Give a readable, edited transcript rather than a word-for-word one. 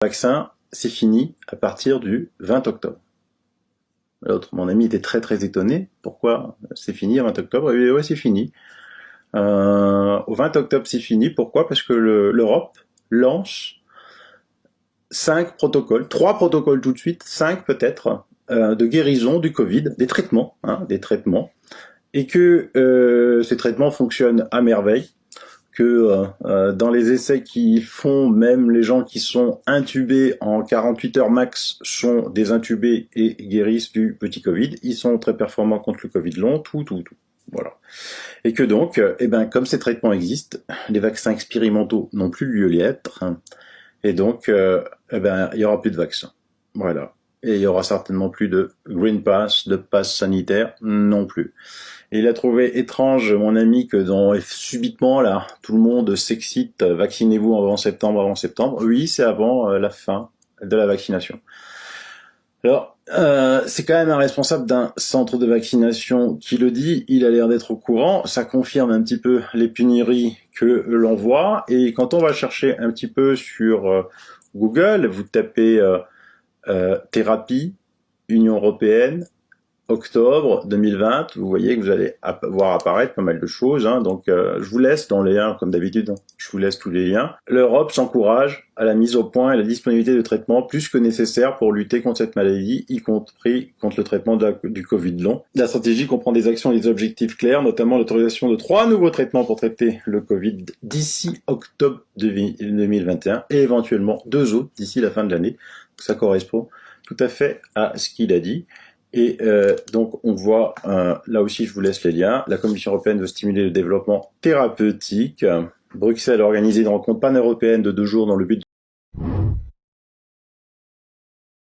vaccin, c'est fini à partir du 20 octobre. L'autre, mon ami, était très étonné. Pourquoi c'est fini le 20 octobre? Et ouais, c'est fini. Au 20 octobre, c'est fini. Pourquoi? Parce que l'Europe lance 3 protocoles tout de suite, 5 peut-être, de guérison du Covid, des traitements, et que ces traitements fonctionnent à merveille, que dans les essais qu'ils font, même les gens qui sont intubés en 48 heures max sont désintubés et guérissent du petit Covid. Ils sont très performants contre le Covid long, tout. Voilà. Et que donc, comme ces traitements existent, les vaccins expérimentaux n'ont plus lieu d'être, et donc, il y aura plus de vaccins. Voilà. Et il y aura certainement plus de Green Pass, de pass sanitaire, non plus. Et il a trouvé étrange, mon ami, que subitement, là, tout le monde s'excite, vaccinez-vous avant septembre. Oui, c'est avant la fin de la vaccination. Alors, c'est quand même un responsable d'un centre de vaccination qui le dit, il a l'air d'être au courant, ça confirme un petit peu les pénuries que l'on voit, et quand on va chercher un petit peu sur Google, vous tapez thérapie, Union Européenne, octobre 2020, vous voyez que vous allez voir apparaître pas mal de choses, donc je vous laisse dans les liens, comme d'habitude, je vous laisse tous les liens. L'Europe s'encourage à la mise au point et la disponibilité de traitements plus que nécessaires pour lutter contre cette maladie, y compris contre le traitement du Covid long. La stratégie comprend des actions et des objectifs clairs, notamment l'autorisation de 3 nouveaux traitements pour traiter le Covid d'ici octobre 2021 et éventuellement 2 autres d'ici la fin de l'année. Ça correspond tout à fait à ce qu'il a dit. Et donc on voit, là aussi je vous laisse les liens, la Commission européenne veut stimuler le développement thérapeutique. Bruxelles a organisé une rencontre pan-européenne de 2 jours dans le but